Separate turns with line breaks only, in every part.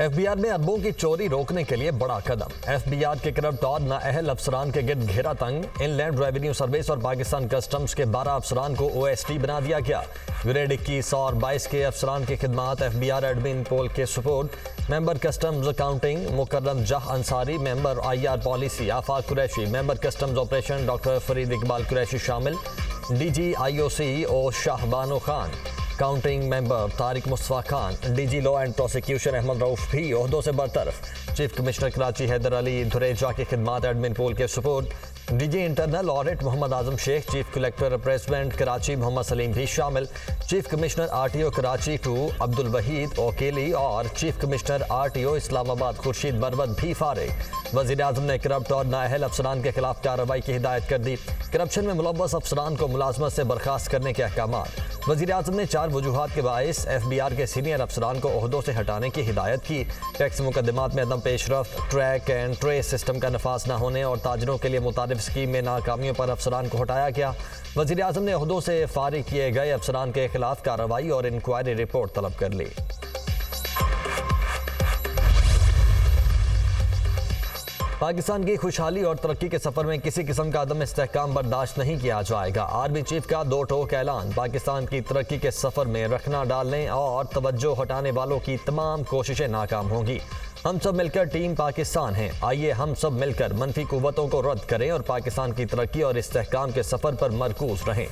FBR में अरबों की चोरी रोकने के लिए बड़ा कदम। एफबीआर के करप्ट और नाअहल अफसरान के गिर्द घेरा तंग। इनलैंड रेवेन्यू सर्विस और पाकिस्तान कस्टम्स के 12 अफसरान को ओएसटी बना दिया गया। ग्रेड 21 और 22 के अफसरान की खिदमात एफबीआर एडमिन पोल के सपोर्ट। Member customs accounting Mukarram Jah Ansari, member IR policy Afaq Qureshi, member customs operation doctor Farid Iqbal Qureshi शामिल। DG IOC O Shahbano Khan, counting member Tariq Mustafa Khan, DG law and prosecution Ahmed Rauf भी ओहदों से बरतरफ। चीफ कमिश्नर कराची हैदर अली धुरेजा की खिदमात एडमिन पोल के सपोर्ट। DG internal audit Mohammad Azam Shaikh, chief collector president Karachi Mohammad Saleem भी शामिल। Chief commissioner RTO Karachi 2 Abdul Waheed ओकेली और chief commissioner RTO Islamabad Khurshid बरवत भी फारिग। वजीर आजम ने करप्ट और नाअहल अफसरान के खिलाफ कार्रवाई की हिदायत कर दी। करप्शन में मुलव्वस अफसरान को मुलाजमत से बर्खास्त करने के अहकाम। वजीर आजम ने 4 वजूहात के बाइस एफबीआर के सीनियर अफसरान को ओहदों से हटाने की हिदायत की। टैक्स मुकदमात में अदम पेशरफ्त, ट्रैक एंड ट्रेस सिस्टम का नफाज न होने और ताजरों के लिए मुतारिफ स्कीम में नाकामियों पर अफसरान को हटाया गया। वजीर आजम ने ओहदों से फारिग किए गए अफसरान के खिलाफ कार्रवाई और इंक्वायरी रिपोर्ट तलब कर ली। पाकिस्तान की खुशहाली और तरक्की के सफर में किसी किस्म का अदम इस्तेहकाम बर्दाश्त नहीं किया जाएगा। आर्मी चीफ का 2 टोक ऐलान। पाकिस्तान की तरक्की के सफर में रखना डालने और तवज्जो हटाने वालों की तमाम कोशिशें नाकाम होंगी। हम सब मिलकर टीम पाकिस्तान हैं। आइए हम सब मिलकर मनफी कुव्वतों को रद्द करें और पाकिस्तान की तरक्की और इस्तेहकाम के सफर पर मरकूज रहें।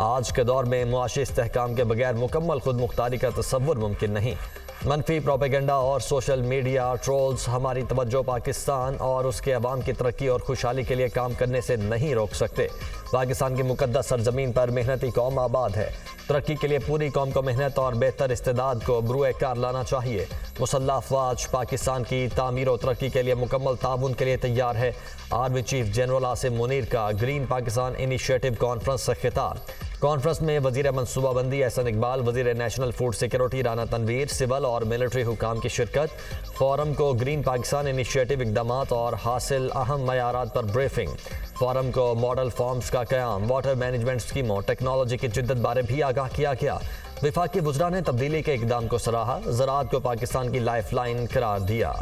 आज के दौर में मुआशी इस्तेहकाम के बगैर मुकम्मल खुद मुख्तारी का तसव्वुर मुमकिन नहीं। मनफी प्रोपेगेंडा और सोशल मीडिया ट्रोल्स हमारी तवज्जो पाकिस्तान और उसके अवाम की तरक्की और खुशहाली के लिए काम करने से नहीं रोक सकते। पाकिस्तान की मुकद्दस सरजमीन पर मेहनती कौम आबाद है। तरक्की के लिए पूरी कौम को मेहनत और बेहतर इस्तेदाद को बरूए कार लाना चाहिए। मुसल्लह अफवाज पाकिस्तान की तामीर और तरक्की के लिए मुकम्मल ताउन के लिए तैयार है। Army chief general Asim Munir का ग्रीन पाकिस्तान इनिशिएटिव कॉन्फ्रेंस से खिताब। कॉन्फ्रेंस में वजीर मनसूबाबंदी एहसन इकबाल, वजीर national food security Rana Tanveer, civil और मिलिट्री हुकाम की शिरकत। फोरम को ग्रीन पाकिस्तान इनिशिएटिव इकदामात और हासिल अहम मयारात पर ब्रीफिंग। फोरम को मॉडल फॉर्म्स का क़याम, वाटर मैनेजमेंट स्कीमों, टेक्नोलॉजी की जिद्दत बारे भी आगाह किया गया। विफाकी वज़रा ने तब्दीली के इकदाम को सराहा, ज़राअत को पाकिस्तान की लाइफ लाइन करार दिया।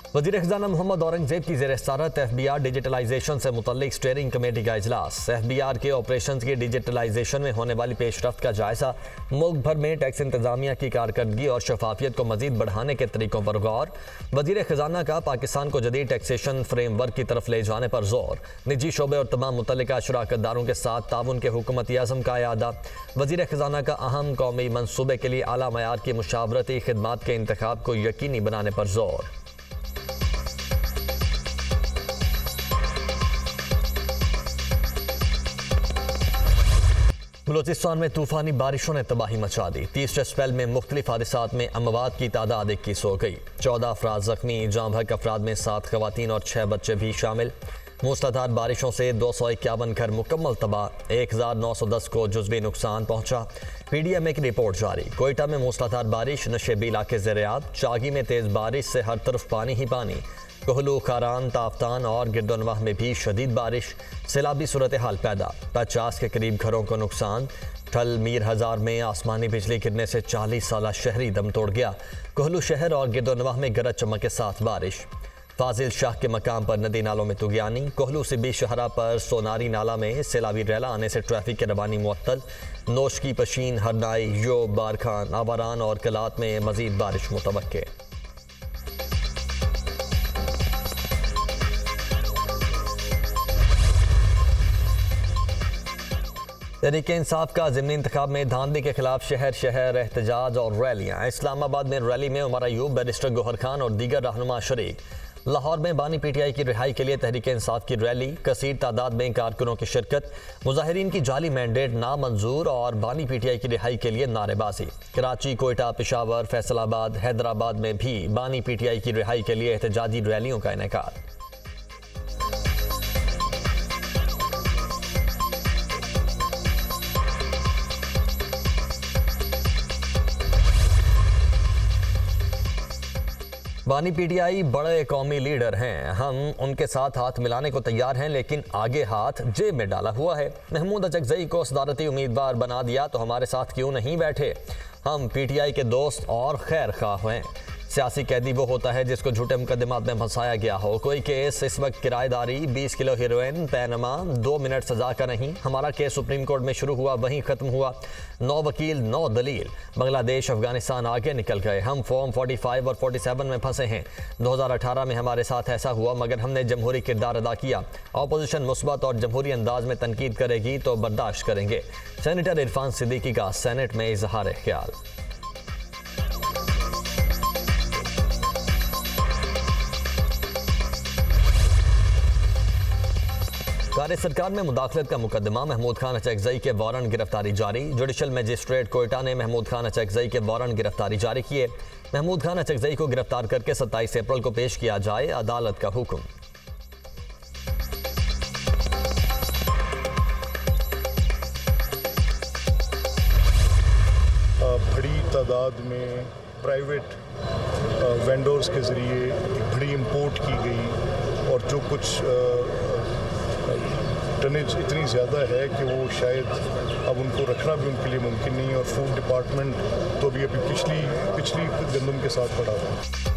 वज़ीर ख़ज़ाना मोहम्मद औरंगज़ेब की ज़ेर सदारत एफबीआर डिजिटलाइजेशन से मुतल्लिक स्टीयरिंग कमेटी का इजलास। एफबीआर के ऑपरेशन की डिजिटलाइजेशन में होने वाली पेशरफ्त का जायजा। मुल्क भर में टैक्स इंतजामिया की कारकर्दगी और शफाफियत को मजीद बढ़ाने के तरीकों पर गौर। वज़ीर ख़ज़ाना का पाकिस्तान को जदीद टैक्सेशन फ्रेमवर्क की तरफ ले जाने पर जोर। निजी शोबे और तमाम मुतल्लिका शराकतदारों के साथ ताउन के हुकूमती आज़म का इयादा। वज़ीर ख़ज़ाना का अहम कौमी मनसूबे के लिए आला मयार की मुशावरती खिदमात के इंतखाब को यकीनी बनाने पर जोर। बलूचिस्तान में तूफानी बारिशों ने तबाही मचा दी। 30 स्पेल में मुख्तलिफ हादसात में अमवात की तादाद 21 हो गई। 14 अफराद जख्मी, जाम भर अफराद में 7 खवातीन और 6 बच्चे भी शामिल। मूसलाधार बारिशों से 251 घर मुकम्मल तबाह, 1910 को जुज़वी नुकसान पहुंचा। पीडीएमए की रिपोर्ट जारी। कोयटा में मूसलाधार बारिश, नशेबी इलाके ज़ेर-ए-आब। चागी में तेज़ बारिश से हर तरफ पानी ही पानी। कोहलू, खारान, ताफ्तान और गिरदोनवाह में भी शदीद बारिश, सैलाबी सूरत हाल पैदा। 50 के करीब घरों को नुकसान। ठल मीर हज़ार में आसमानी बिजली गिरने से 40 साला शहरी दम तोड़ गया। कोहलू शहर और गिरदोनवाह में गरज चमक के साथ बारिश। फाजिल शाह के मकाम पर नदी नालों में तुगयानी। कोहलू सिबी शहरा पर सोनारी नाला में सैलाबी रैला आने से ट्रैफिक की रवानी मुअत्तल। नोश की पशीन, हरनाई, योब, बारखान, आवारान और कलात में मजीद बारिश मुतवक्के। तहरीक इंसाफ का ज़िमनी इंतखाब में धांधली के खिलाफ शहर शहर एहतजाज और रैलियाँ। इस्लामाबाद में रैली में उमर अयूब, बैरिस्टर गौहर खान और दीगर रहनुमा शरीक। लाहौर में बानी पीटीआई की रिहाई के लिए तहरीक इंसाफ की रैली, कसीर तादाद में कारकुनों की शिरकत। मुजाहिरीन की जाली मैंडेट नामंजूर और बानी पीटीआई की रिहाई के लिए नारेबाजी। कराची, कोयटा, पेशावर, फैसलाबाद, हैदराबाद में भी बानी पीटीआई की रिहाई के लिए एहतजाजी रैलियों का इनेकाद। बानी पीटीआई बड़े कौमी लीडर हैं, हम उनके साथ हाथ मिलाने को तैयार हैं, लेकिन आगे हाथ जेब में डाला हुआ है। महमूद अचकजई को सदारती उम्मीदवार बना दिया तो हमारे साथ क्यों नहीं बैठे? हम पीटीआई के दोस्त और खैर ख्वाह हैं। सियासी कैदी वो होता है जिसको झूठे मुकदमात में फंसाया गया हो। कोई केस इस वक्त किराएदारी, 20 किलो हीरोइन, पैनमा, 2 मिनट सजा का नहीं। हमारा केस सुप्रीम कोर्ट में शुरू हुआ, वहीं खत्म हुआ। 9 वकील, 9 दलील। बांग्लादेश, अफगानिस्तान आगे निकल गए। हम फॉर्म 45 और 47 में फंसे हैं। 2018 में हमारे साथ ऐसा हुआ, मगर हमने जमहूरी किरदार अदा किया। ऑपोजिशन मुस्बत और जमहूरी अंदाज में तनकीद करेगी तो बर्दाश्त करेंगे। सेनेटर इरफान सिद्दीकी का सेनेट में इजहार ख्याल। कार्य सरकार में मुदाखलत का मुकदमा, महमूद खान अचकजई के वारंट गिरफ्तारी जारी। जुडिशल मजिस्ट्रेट कोयटा ने महमूद खान अचकजई के वारंट गिरफ्तारी जारी किए। महमूद खान अचकजई को गिरफ्तार करके 27 अप्रैल को पेश किया जाए, अदालत का हुक्म।
बड़ी तादाद में प्राइवेट वेंडर्स के ज़रिए बड़ी इंपोर्ट की गई और जो कुछ टनेज इतनी ज़्यादा है कि वो शायद अब उनको रखना भी उनके लिए मुमकिन नहीं है। और फूड डिपार्टमेंट तो अभी पिछली गंदम के साथ पड़ा हुआ है।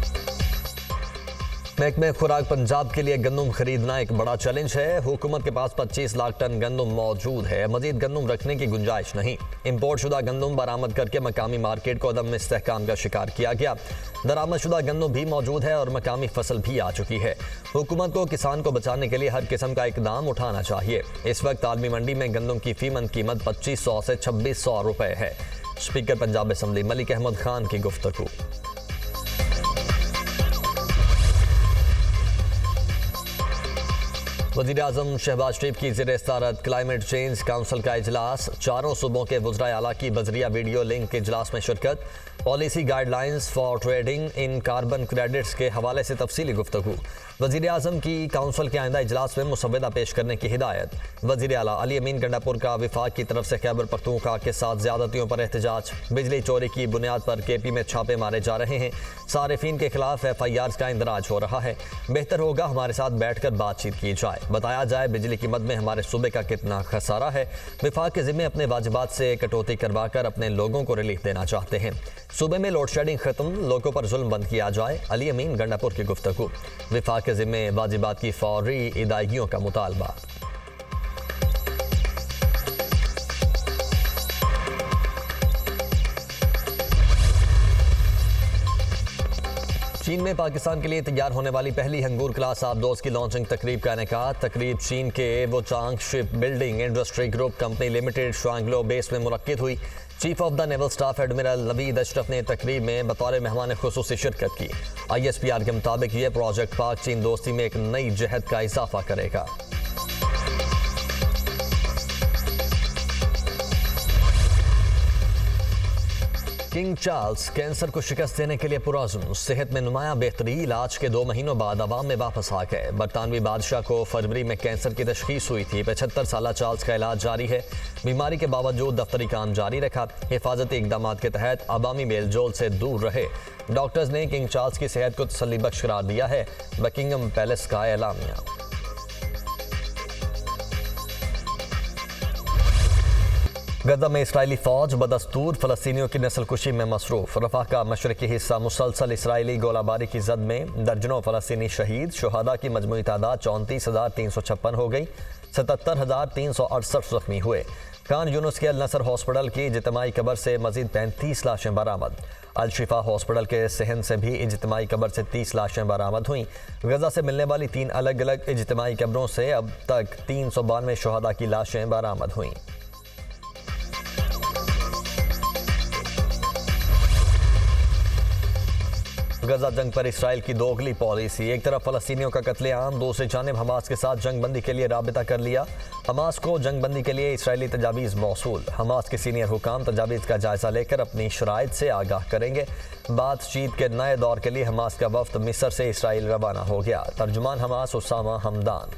महकमे खुराक पंजाब के लिए गंदम खरीदना एक बड़ा चैलेंज है। हुकूमत के पास 25 लाख टन गंदम मौजूद है, मजीद गंदम रखने की गुंजाइश नहीं। इंपोर्ट शुदा गंदम बरामद करके मकामी मार्केट को अदम इस्तेहकाम का शिकार किया गया। दरामद शुदा गंदम भी मौजूद है और मकामी फसल भी आ चुकी है। हुकूमत को किसान को बचाने के लिए हर किस्म का इकदाम उठाना चाहिए। इस वक्त आलमी मंडी में गंदम की फीमन कीमत 2500 से 2600 रुपए है। स्पीकर पंजाब असम्बली मलिक अहमद खान की गुफ्तगू। वज़ीर-ए-आज़म शहबाज शरीफ की ज़ेर-ए-सदारत क्लाइमेट चेंज काउंसिल का इजलास। 4 सूबों के वज़राए आला की बजरिया वीडियो लिंक इजलास में शिरकत। Policy guidelines for trading in carbon credits के हवाले से तफसीली गुफ्तगू। वज़ीर-ए-आज़म की काउंसिल के आइंदा इजलास में मुसव्वदा पेश करने की हिदायत। वज़ीर आला अली अमीन गंडापुर का विफाक की तरफ से खैबर पख्तूनख्वा के साथ ज़्यादतियों पर एहतजाज। बिजली चोरी की बुनियाद पर KP में छापे मारे जा रहे हैं। सारिफीन के खिलाफ FIRs का इंदराज हो रहा है। बेहतर होगा हमारे साथ बैठकर बातचीत की जाए, बताया जाए बिजली की मद में हमारे सूबे का कितना खसारा है। विफाक के ज़िम्मे अपने वाजिबात से कटौती करवा कर अपने लोगों को रिलीफ देना चाहते हैं। सूबे में लोड शेडिंग खत्म, लोगों पर जुल्म बंद किया जाए। अली अमीन गंडापुर की गुफ्तगू। विफाक के ज़िम्मे वाजिबात की फौरी इदायगियों का मुतालबा। चीन में पाकिस्तान के लिए तैयार होने वाली पहली हंगूर क्लास आबदोज की लॉन्चिंग तकरीब का इनेकाद। तकरीब चीन के Wuchang ship building industry group company limited Shuanglu base में मुनक्किद हुई। Chief of the naval staff admiral Naveed Ashraf ने तकरीब में बतौर मेहमान खुसूसी शिरकत की। ISPR के मुताबिक ये प्रोजेक्ट पाक चीन दोस्ती में एक नई जहद का इजाफा करेगा। किंग चार्ल्स कैंसर को शिकस्त देने के लिए पुरअज़्म। सेहत में नुमाया बेहतरी, इलाज के 2 महीनों बाद अवाम में वापस आ गए। बरतानवी बादशाह को फरवरी में कैंसर की तशखीस हुई थी। 75 साला चार्ल्स का इलाज जारी है। बीमारी के बावजूद दफ्तरी काम जारी रखा। हिफाजती इकदाम के तहत अवामी मेलजोल से दूर रहे। डॉक्टर्स ने किंग चार्ल्स की सेहत को तसल्ली बख्श करार दिया है। बकिंगम पैलेस का एलामिया। गजा में इसराइली फौज बदस्तूर फ़लस्तीनियों की नस्लकुशी में मसरूफ़। रफ़ा का मशरकी हिस्सा मुसलसल इसराइली गोलाबारी की जद में दर्जनों फ़लस्तीनी शहीद। शुहदा की मजमूई तादाद 34,356 हो गई। 77,368 जख्मी हुए। खान यूनुस के अल नसर हॉस्पिटल की इज्तिमाई कब्र से मजीद 35 लाशें बरामद। अल शिफा हॉस्पिटल के सहन से भी इज्तिमाई कब्र से 30 लाशें बरामद हुई। गजा से मिलने वाली 3 अलग अलग इज्तिमाई कब्रों से अब तक 392 शुहदा की लाशें बरामद हुई। गजा जंग पर इसराइल की दोगली पॉलिसी। एक तरफ फ़लस्तीनियों का कत्लेआम, दूसरी जानिब हमास के साथ जंग बंदी के लिए राबिता कर लिया। हमास को जंग बंदी के लिए इसराइली तजावीज़ मौसूल। हमास के सीनियर हुकाम तजावीज़ का जायज़ा लेकर अपनी शराइत से आगाह करेंगे। बातचीत के नए दौर के लिए हमास का वफ्द मिस्र से इसराइल रवाना हो गया। तर्जुमान हमास उसामा हमदान।